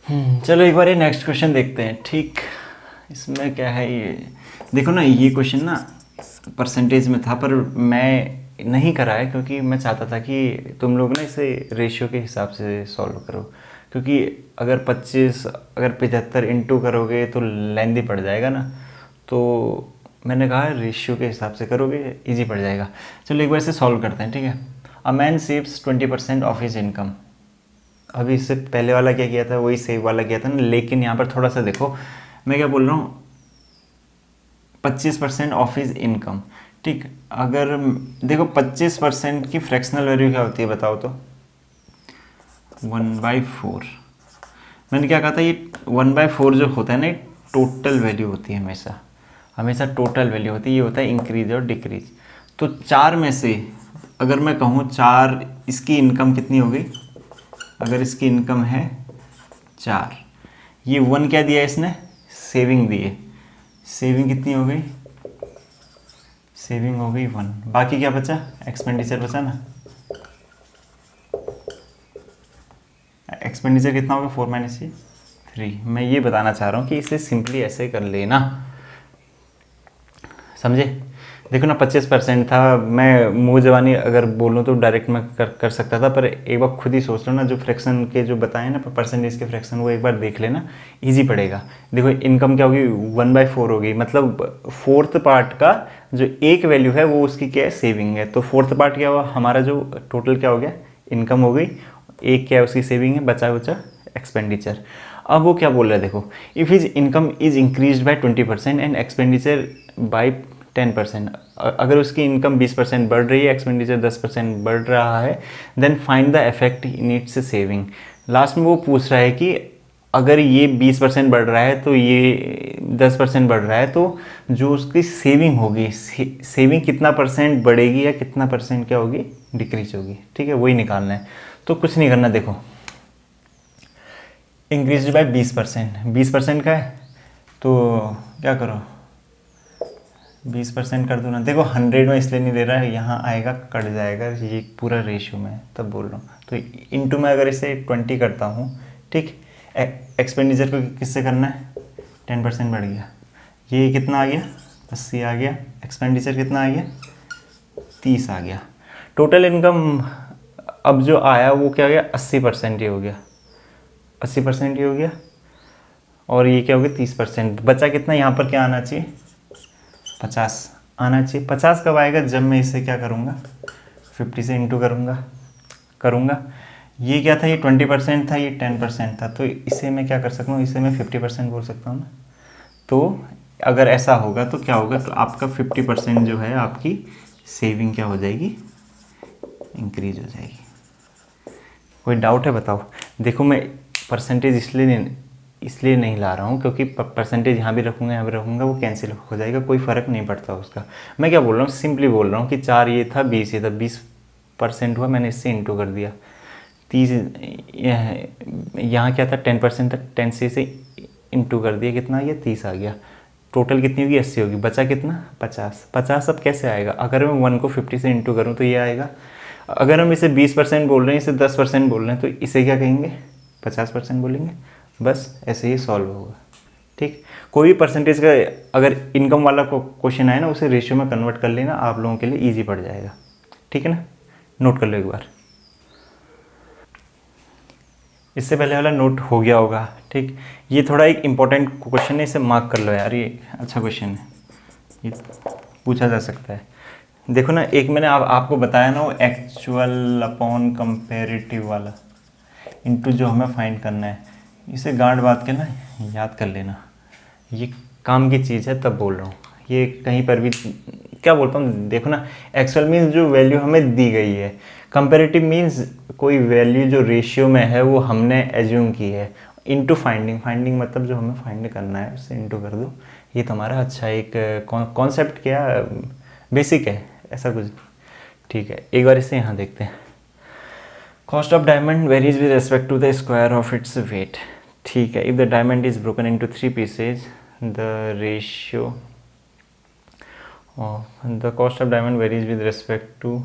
चलो एक बार ये नेक्स्ट क्वेश्चन देखते हैं। ठीक, इसमें क्या है, ये देखो ना, ये क्वेश्चन ना परसेंटेज में था पर मैं नहीं करा है क्योंकि मैं चाहता था कि तुम लोग ना इसे रेशियो के हिसाब से सॉल्व करो, क्योंकि अगर 25 अगर 75 इंटू करोगे तो लेंदी पड़ जाएगा ना। तो मैंने कहा रेशियो के हिसाब से करोगे इजी पड़ जाएगा। चलो एक बार इसे सॉल्व करते हैं। ठीक है, a man saves 20% of his income. अभी इससे पहले वाला क्या किया था, वही सेव वाला किया था ना, लेकिन यहाँ पर थोड़ा सा देखो मैं क्या बोल रहा हूँ, 25% ऑफ हिज इनकम। ठीक, अगर देखो 25% की फ्रैक्शनल वैल्यू क्या होती है बताओ तो, 1/4। मैंने क्या कहा था, ये 1/4 जो होता है ना, टोटल वैल्यू होती है, हमेशा हमेशा टोटल वैल्यू होती है। ये होता है इंक्रीज और डिक्रीज। तो 4 में से अगर मैं कहूँ 4, इसकी इनकम कितनी हो गई, अगर इसकी इनकम है 4, ये 1 क्या दिया इसने, सेविंग दी है। सेविंग कितनी हो गई, सेविंग हो गई 1, बाकी क्या बचा, एक्सपेंडिचर बचा ना। एक्सपेंडिचर कितना होगा, 4 माइनस ये 3। मैं ये बताना चाह रहा हूँ कि इसे सिंपली ऐसे कर लेना, समझे। देखो ना 25% था, मैं मुँह जबानी अगर बोलूँ तो डायरेक्ट मैं कर सकता था, पर एक बार खुद ही सोच लो ना, जो फ्रैक्शन के जो बताए ना परसेंटेज के फ्रैक्शन, वो एक बार देख लेना, इजी पड़ेगा। देखो इनकम क्या होगी, 1/4 हो गई, मतलब फोर्थ पार्ट का जो एक वैल्यू है वो उसकी क्या है, सेविंग है। तो फोर्थ पार्ट क्या हुआ हमारा, जो टोटल क्या हो गया, इनकम हो गई, एक क्या है उसकी सेविंग है, बचा बचा एक्सपेंडिचर। अब वो क्या बोल रहा है देखो, if his income is increase by 20% and expenditure bye 10%। अगर उसकी इनकम 20% बढ़ रही है, एक्सपेंडिचर 10% बढ़ रहा है, then find the effect in its saving. Last में वो पूछ रहा है कि अगर ये 20% बढ़ रहा है तो ये 10% बढ़ रहा है, तो जो उसकी सेविंग होगी, सेविंग कितना परसेंट बढ़ेगी या कितना परसेंट क्या होगी, डिक्रीज होगी। ठीक है, वही निकालना है। तो कुछ नहीं करना, देखो इंक्रीज बाय 20%, 20% का है तो क्या करो, 20% कर दो ना। देखो 100 में इसलिए नहीं दे रहा है, यहाँ आएगा कट जाएगा, ये पूरा रेशियो में तब बोल रहा हूँ। तो इनटू में अगर इसे 20 करता हूँ, ठीक, एक्सपेंडिचर को किससे करना है, 10% बढ़ गया, ये कितना आ गया, 80 आ गया। एक्सपेंडिचर कितना आ गया, 30 आ गया। टोटल इनकम अब जो आया वो क्या हो गया, 80% ही हो गया, 80% ही हो गया। और ये क्या हो गया, 30%। बचा कितना, यहाँ पर क्या आना चाहिए, 50 आना चाहिए। 50 कब आएगा, जब मैं इसे क्या करूँगा, 50 से इंटू करूँगा। ये क्या था, ये 20% था, ये 10% था, तो इसे मैं क्या कर सकता हूँ, इसे मैं 50% बोल सकता हूँ ना। तो अगर ऐसा होगा तो क्या होगा, तो आपका 50% जो है आपकी सेविंग क्या हो जाएगी, इंक्रीज हो जाएगी। कोई डाउट है बताओ। देखो मैं परसेंटेज इसलिए नहीं ला रहा हूँ क्योंकि परसेंटेज यहाँ भी रखूँगा वो कैंसिल हो जाएगा, कोई फ़र्क नहीं पड़ता उसका। मैं क्या बोल रहा हूँ, सिंपली बोल रहा हूँ कि 4 ये था, 20 ये था, 20% हुआ, मैंने इससे इंटू कर दिया। 30 यहाँ क्या था, 10% था, 10 से इंटू कर दिया, कितना आ गया, 30 आ गया। टोटल कितनी होगी, 80 होगी, बचा कितना, 50। 50 अब कैसे आएगा, अगर मैं 1 को 50 से इंटू करूँ तो ये आएगा। अगर हम इसे 20% बोल रहे हैं, इसे 10% बोल रहे हैं, तो इसे क्या कहेंगे, 50% बोलेंगे। बस ऐसे ही सॉल्व होगा। ठीक, कोई भी परसेंटेज का अगर इनकम वाला क्वेश्चन आए ना, उसे रेशियो में कन्वर्ट कर लेना, आप लोगों के लिए ईजी पड़ जाएगा। ठीक है ना, नोट कर लो एक बार। इससे पहले वाला नोट हो गया होगा। ठीक, ये थोड़ा एक इम्पॉर्टेंट क्वेश्चन है, इसे मार्क कर लो यार, ये अच्छा क्वेश्चन है, ये पूछा जा सकता है। देखो ना, एक मैंने आपको बताया ना, वो एक्चुअल अपॉन कंपेरेटिव वाला इनटू जो हमें फाइंड करना है, इसे गांठ बात के ना याद कर लेना, ये काम की चीज़ है, तब बोल रहा हूँ। ये कहीं पर भी क्या बोलता हूँ, देखो ना, एक्चुअल मीन्स जो वैल्यू हमें दी गई है, कंपेरेटिव मीन्स कोई वैल्यू जो रेशियो में है वो हमने एज्यूम की है, इनटू फाइंडिंग मतलब जो हमें फाइंड करना है उससे इनटू कर दो। ये तुम्हारा अच्छा एक कॉन्सेप्ट क्या बेसिक है, ऐसा कुछ। ठीक है, एक बार इसे यहाँ देखते हैं। Cost of diamond varies with respect to the square of its weight. ठीक है, if the diamond is broken into 3 pieces, the ratio of the cost of diamond varies with respect to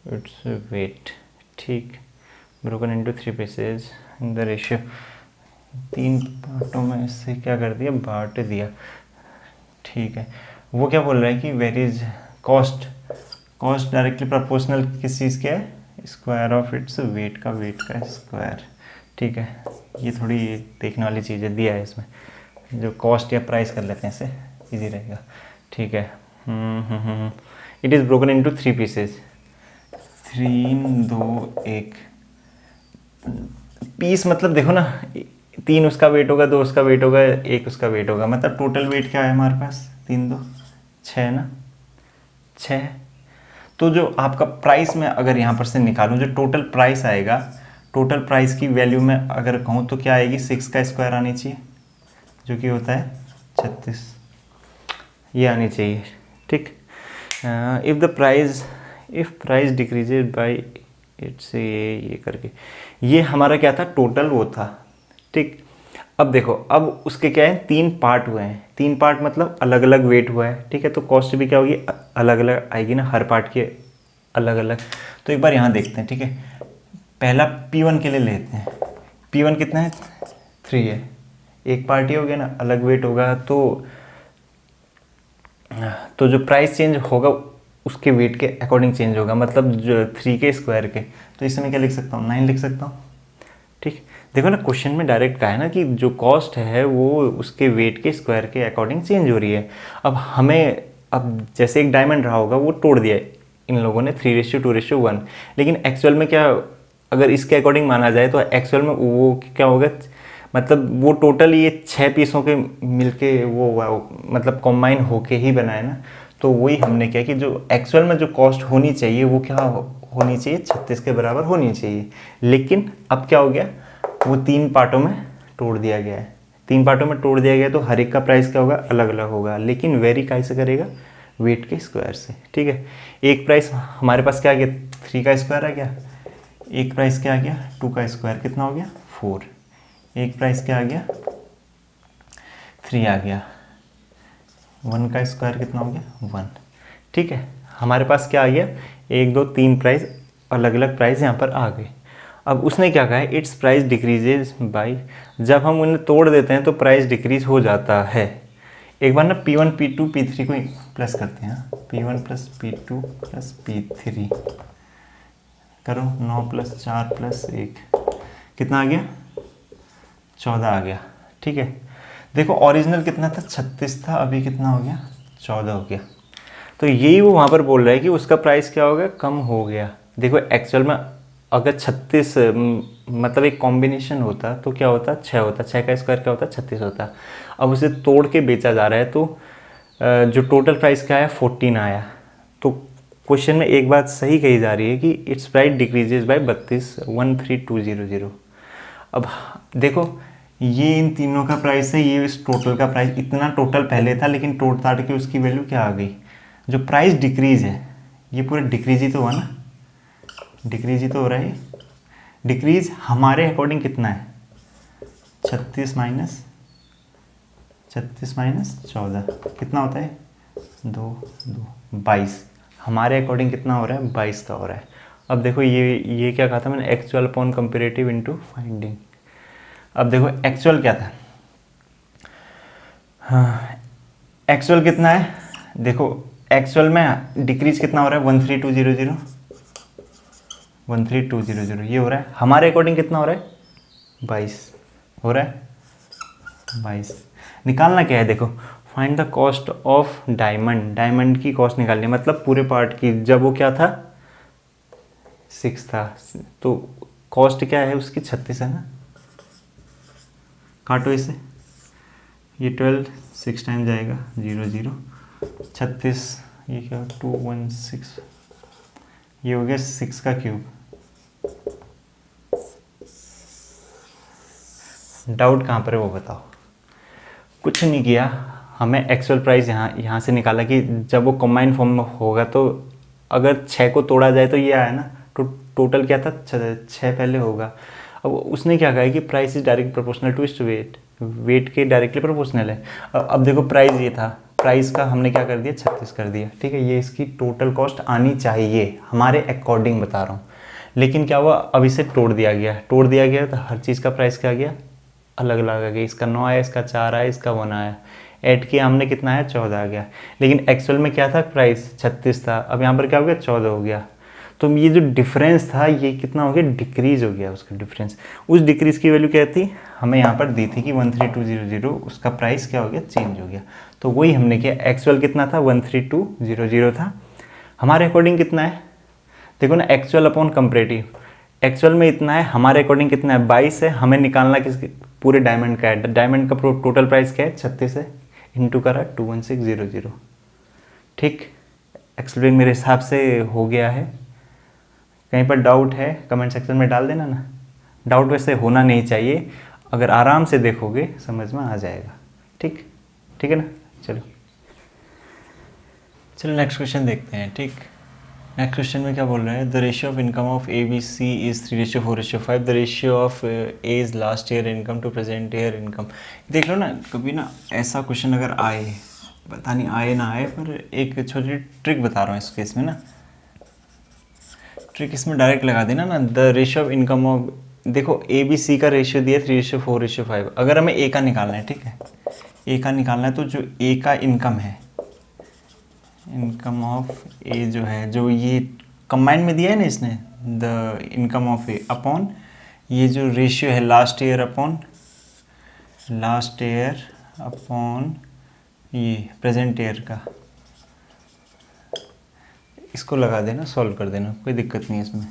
its weight. ठीक, broken into 3 pieces, in the ratio, 3 पार्टों में इससे क्या कर दिया, बांट दिया। ठीक है, वो क्या बोल रहा है कि where is cost, cost directly proportional किस चीज़ के है, स्क्वायर ऑफ इट्स वेट का स्क्वायर। ठीक है, ये थोड़ी देखने वाली चीज़ें दिया है इसमें, जो कॉस्ट या प्राइस कर लेते हैं, इससे इजी रहेगा। ठीक है, it is broken into 3 pieces, 3 2 1 piece, मतलब देखो ना, 3 उसका वेट होगा, 2 उसका वेट होगा, 1 उसका वेट होगा, मतलब टोटल वेट क्या है हमारे पास, 3 2 6 ना, 6। तो जो आपका प्राइस में अगर यहाँ पर से निकालूँ, जो टोटल प्राइस आएगा, टोटल प्राइस की वैल्यू में अगर कहूँ तो क्या आएगी, 6 का स्क्वायर आनी चाहिए, जो कि होता है 36, ये आनी चाहिए। ठीक, if price decreases by its, ये करके, ये हमारा क्या था, टोटल वो था। ठीक, अब देखो, अब उसके क्या है, 3 पार्ट हुए हैं, 3 पार्ट मतलब अलग अलग वेट हुआ है। ठीक है, तो कॉस्ट भी क्या होगी, अलग अलग आएगी ना, हर पार्ट के अलग अलग। तो एक बार यहाँ देखते हैं। ठीक है, पहला P1 के लिए लेते हैं, P1 कितना है, 3 है, एक पार्टी हो गया ना, अलग वेट होगा, तो जो प्राइस चेंज होगा उसके वेट के अकॉर्डिंग चेंज होगा, मतलब जो 3 के स्क्वायर के। तो इसमें क्या लिख सकता हूँ, 9 लिख सकता हूँ। ठीक, देखो ना, क्वेश्चन में डायरेक्ट कहा है ना कि जो कॉस्ट है वो उसके वेट के स्क्वायर के अकॉर्डिंग चेंज हो रही है। अब हमें, अब जैसे एक डायमंड रहा होगा, वो तोड़ दिया इन लोगों ने 3:2:1, लेकिन एक्चुअल में क्या, अगर इसके अकॉर्डिंग माना जाए तो एक्चुअल में वो क्या होगा, मतलब वो टोटल ये 6 पीसों के मिलके वो हुआ, मतलब कॉम्बाइन होके ही बना है ना। तो वही हमने क्या कि जो एक्चुअल में जो कॉस्ट होनी चाहिए वो क्या होनी चाहिए, 36 के बराबर होनी चाहिए। लेकिन अब क्या हो गया, वो 3 पार्टों में तोड़ दिया गया है। 3 पार्टों में तोड़ दिया गया तो हर एक का प्राइस क्या होगा, अलग अलग होगा, लेकिन वेरी कैसे करेगा, वेट के स्क्वायर से। ठीक है, एक प्राइस हमारे पास क्या आ गया, 3 का स्क्वायर आ गया, एक प्राइस क्या आ गया, 2 का स्क्वायर कितना हो गया, 4, एक प्राइस क्या आ गया, 3 आ गया, 1 का स्क्वायर कितना हो गया, 1। ठीक है, हमारे पास क्या आ गया, 1 2 3 प्राइस, अलग अलग प्राइस यहाँ पर आ गए। अब उसने क्या कहा है, इट्स प्राइस डिक्रीजेज बाई, जब हम उन्हें तोड़ देते हैं तो प्राइस डिक्रीज हो जाता है। एक बार ना P1 P2 P3 को प्लस करते हैं, P1 plus P2 plus P3 करो, 9 प्लस 4 प्लस 1 कितना आ गया, 14 आ गया। ठीक है, देखो ओरिजिनल कितना था, 36 था, अभी कितना हो गया, 14 हो गया। तो यही वो वहाँ पर बोल रहा है कि उसका प्राइस क्या हो गया, कम हो गया। देखो एक्चुअल में अगर 36 मतलब एक कॉम्बिनेशन होता तो क्या होता, 6 होता, 6 का स्क्वायर क्या होता, 36 होता। अब उसे तोड़ के बेचा जा रहा है तो जो टोटल प्राइस क्या है, 14 आया। तो क्वेश्चन में एक बात सही कही जा रही है कि इट्स प्राइस डिक्रीजेज बाय 32,13,200। अब देखो, ये इन तीनों का प्राइस है, ये इस टोटल का प्राइस, इतना टोटल पहले था, लेकिन तोड़ ताड़ के उसकी वैल्यू क्या आ गई, जो प्राइस डिक्रीज है, ये पूरा डिक्रीज ही तो हुआ ना, डिक्रीज ही तो हो रहा है। डिक्रीज हमारे अकॉर्डिंग कितना है, 36 माइनस 14 कितना होता है, 2 2 22, हमारे अकॉर्डिंग कितना हो रहा है, 22 का हो रहा है। अब देखो ये क्या कहा था मैंने, actual upon comparative into finding. अब देखो एक्चुअल क्या था, हाँ एक्चुअल कितना है, देखो एक्चुअल में डिक्रीज कितना हो रहा है, 13200, 13200 ये हो रहा है। हमारे अकॉर्डिंग कितना हो रहा है, 22 हो रहा है, 22। निकालना क्या है, देखो find the cost of diamond, diamond की कॉस्ट निकालनी है, मतलब पूरे पार्ट की। जब वो क्या था, 6 था, तो कॉस्ट क्या है उसकी, 36 है ना, काटो इसे, ये 12 6 टाइम जाएगा, 0 0 36, ये क्या 216, ये हो गया 6 का क्यूब। डाउट कहाँ पर है वो बताओ। कुछ नहीं किया, हमें एक्चुअल प्राइस यहाँ से निकाला कि जब वो कंबाइन फॉर्म में होगा तो अगर 6 को तोड़ा जाए तो ये आया ना, तो टोटल क्या था, 6 पहले होगा। अब उसने क्या कहा है कि price is direct proportional to इस वेट, वेट के डायरेक्टली प्रोपोर्शनल है। अब देखो प्राइस ये था, प्राइस का हमने क्या कर दिया, 36 कर दिया। ठीक है, ये इसकी टोटल कॉस्ट आनी चाहिए हमारे अकॉर्डिंग बता रहा हूँ, लेकिन क्या हुआ, अब इसे तोड़ दिया गया तो हर चीज़ का प्राइस क्या आ गया, अलग अलग आ गया। इसका 9 आया, इसका 4 आया, इसका 1 आया। ऐड किया हमने, कितना आया, 14 आ गया। लेकिन एक्चुअल में क्या था, प्राइस 36 था, अब यहाँ पर क्या हो गया, 14 हो गया। तो ये जो डिफरेंस था ये कितना हो गया, डिक्रीज हो गया उसका डिफरेंस। उस डिक्रीज की वैल्यू क्या थी, हमें यहाँ पर दी थी कि 13200, उसका प्राइस क्या हो गया, चेंज हो गया। तो वही हमने किया। एक्चुअल कितना था, 13200 था। हमारे अकॉर्डिंग कितना है, देखो ना, एक्चुअल अपॉन कंपैरेटिव। एक्चुअल में इतना है, हमारे अकॉर्डिंग कितना है, 22 है। हमें निकालना किसके, पूरे डायमंड का है। डायमंड का टोटल प्राइस क्या है, 36 है, इंटू करा 21600। ठीक, एक्सप्लेन मेरे हिसाब से हो गया है। कहीं पर डाउट है कमेंट सेक्शन में डाल देना ना। डाउट वैसे होना नहीं चाहिए, अगर आराम से देखोगे समझ में आ जाएगा। ठीक, ठीक है ना। चलो चलो नेक्स्ट क्वेश्चन देखते हैं। ठीक, नेक्स्ट क्वेश्चन में क्या बोल रहा है, the ratio of income of a b c is 3:4:5। The ratio of age last year income to present year income. देख लो ना, कभी ना ऐसा क्वेश्चन अगर आए, पता नहीं आए ना आए, पर एक छोटी ट्रिक बता रहा हूँ इस केस में ना। ट्रिक इसमें डायरेक्ट लगा देना ना, the ratio of income of, देखो ए बी सी का रेशियो दिया 3:4:5। अगर हमें ए का निकालना है, ठीक है, ए का निकालना है, तो जो ए का इनकम है, इनकम ऑफ ए जो है, जो ये कंबाइंड में दिया है ना इसने, the income of A upon ये जो रेशियो है लास्ट ईयर अपॉन ये प्रेजेंट ईयर का, इसको लगा देना, सॉल्व कर देना, कोई दिक्कत नहीं है इसमें।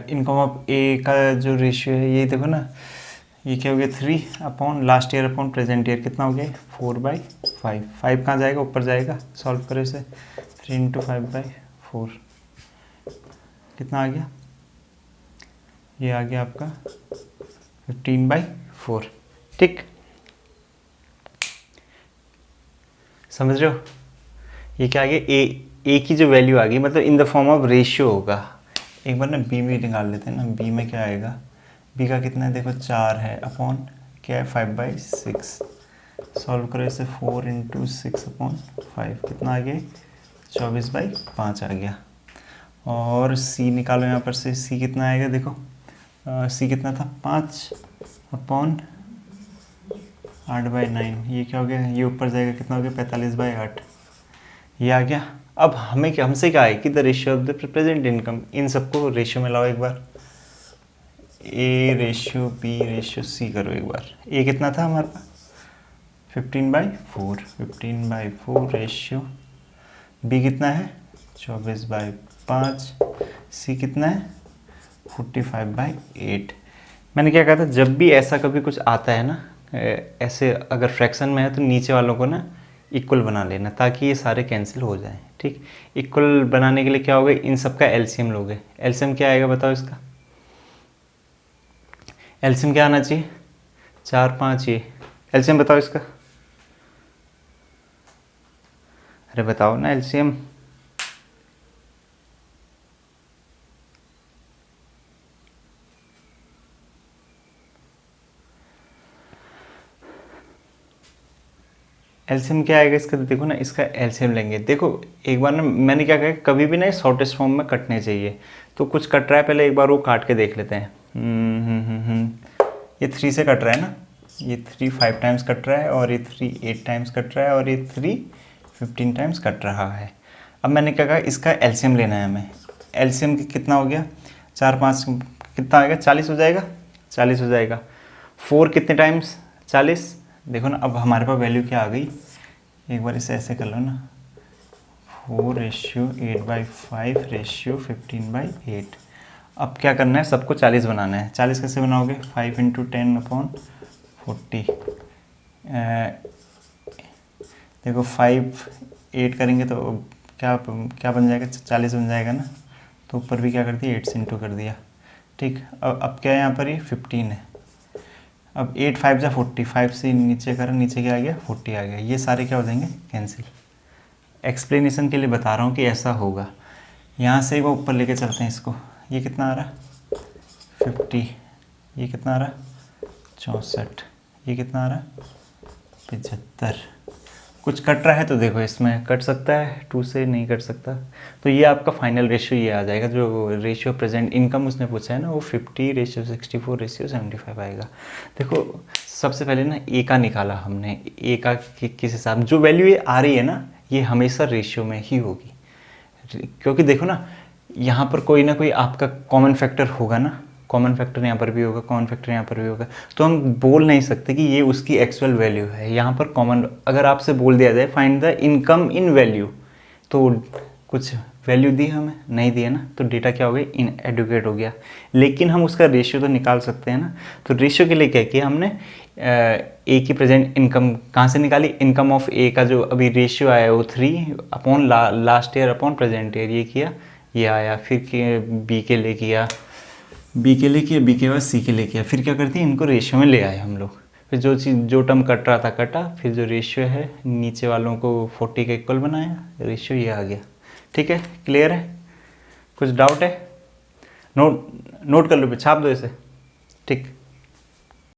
इनकम ऑफ ए का जो रेशियो है, ये देखो ना, ये क्या हो गया, 3 upon last year upon present year, कितना हो गया, 4/5। 5 कहाँ जाएगा, ऊपर जाएगा, सॉल्व करो इसे, 3 × 5/4 कितना आ गया, ये आ गया आपका 15/4। ठीक, समझ रहे हो, ये क्या आ गया, ए की जो वैल्यू आ गई, मतलब in the form of ratio होगा। एक बार ना बी में निकाल लेते हैं ना, बी में क्या आएगा, बी का कितना है, देखो 4 है, अपॉन क्या है, 5/6। सॉल्व करो इसे, 4 × 6/5 कितना आ गया, 24/5 आ गया। और सी निकालो यहाँ पर से, सी कितना आएगा, देखो सी कितना था, 5 अपॉन 8/9, ये क्या हो गया, ये ऊपर जाएगा, कितना हो गया, 45/8, ये आ गया। अब हमें क्या, हमसे क्या है कि the ratio of the present income, इन सबको रेशियो में लाओ एक बार, a ratio b ratio c करो एक बार। ए कितना था हमारे पास, 15/4 रेशियो, बी कितना है, 24/5, सी कितना है, 45/8। मैंने क्या कहा था, जब भी ऐसा कभी कुछ आता है ना, ऐसे अगर फ्रैक्शन में है, तो नीचे वालों को ना इक्वल बना लेना, ताकि ये सारे कैंसिल हो जाएं। ठीक, इक्वल बनाने के लिए क्या होगा, इन सब का एलसीएम लोगे। एलसीएम क्या आएगा बताओ इसका, एलसीएम क्या आना चाहिए, 4, 5, ये एलसीएम बताओ इसका, अरे बताओ ना एलसीएम। एलसीएम क्या आएगा इसका, देखो ना, इसका एलसीएम लेंगे। देखो एक बार ना, मैंने क्या कहा, कभी भी ना शॉर्टेस्ट फॉर्म में कटने चाहिए। तो कुछ कट रहा है, पहले एक बार वो काट के देख लेते हैं। ये 3 से कट रहा है ना, ये 3 5 टाइम्स कट रहा है, और ये 3 8 टाइम्स कट रहा है, और ये 3 15 टाइम्स कट रहा है। अब मैंने क्या कहा, इसका एलसीएम लेना है हमें। एलसीएम कितना हो गया, 4 5 कितना आएगा, 40 हो जाएगा, 40 हो जाएगा। 4 कितने टाइम्स, 40। देखो ना, अब हमारे पास वैल्यू क्या आ गई, एक बार इसे ऐसे कर लो ना, 4:8/5 रेशियो 15/8। अब क्या करना है, सबको 40 बनाना है। 40 कैसे बनाओगे, 5 × 10/40। देखो 5 8 करेंगे तो क्या क्या बन जाएगा, 40 बन जाएगा ना। तो ऊपर भी क्या कर दिया, 8 से इंटू कर दिया। ठीक, अब क्या है यहाँ पर, ये 15 है। अब 8 5 जा 40, 5 से नीचे करा, नीचे क्या आ गया, 40 आ गया। ये सारे क्या हो जाएंगे, कैंसिल। एक्सप्लेनेशन के लिए बता रहा हूँ कि ऐसा होगा। यहाँ से वो ऊपर लेके चलते हैं इसको। ये कितना आ रहा, 50। ये कितना आ रहा, 64। ये कितना आ रहा, 75। कुछ कट रहा है तो देखो इसमें कट सकता है, 2 से नहीं कट सकता। तो ये आपका फाइनल रेशियो ये आ जाएगा, जो रेशियो प्रेजेंट इनकम उसने पूछा है ना, वो 50:64:75 आएगा। देखो सबसे पहले ना ए का निकाला हमने, ए का किस हिसाब, जो वैल्यू ये आ रही है ना ये हमेशा रेशियो में ही होगी, क्योंकि देखो ना यहाँ पर कोई ना कोई आपका कॉमन फैक्टर होगा ना, कॉमन फैक्टर यहाँ पर भी होगा, कॉमन फैक्टर यहाँ पर भी होगा, तो हम बोल नहीं सकते कि ये उसकी एक्चुअल वैल्यू है। यहाँ पर कॉमन, अगर आपसे बोल दिया जाए find the income in value, तो कुछ वैल्यू दी हमें, नहीं दिया ना, तो डेटा क्या हो गया, इनएडुकेट हो गया। लेकिन हम उसका रेशियो तो निकाल सकते हैं ना, तो रेशियो के लिए क्या किया हमने, ए की प्रेजेंट इनकम कहाँ से निकाली, इनकम ऑफ ए का जो अभी रेशियो आया वो 3 last year upon present year, ये किया, ये आया। फिर बी के लिए किया, बी के लिए किया, बी के बाद सी के लिए किया, फिर क्या करते हैं इनको रेशियो में ले आए हम लोग। फिर जो चीज़, जो टर्म कट रहा था कटा, फिर जो रेशियो है नीचे वालों को 40 के इक्वल बनाया, रेशियो ये आ गया। ठीक है, क्लियर है, कुछ डाउट है, नोट कर लो, छाप दो इसे। ठीक।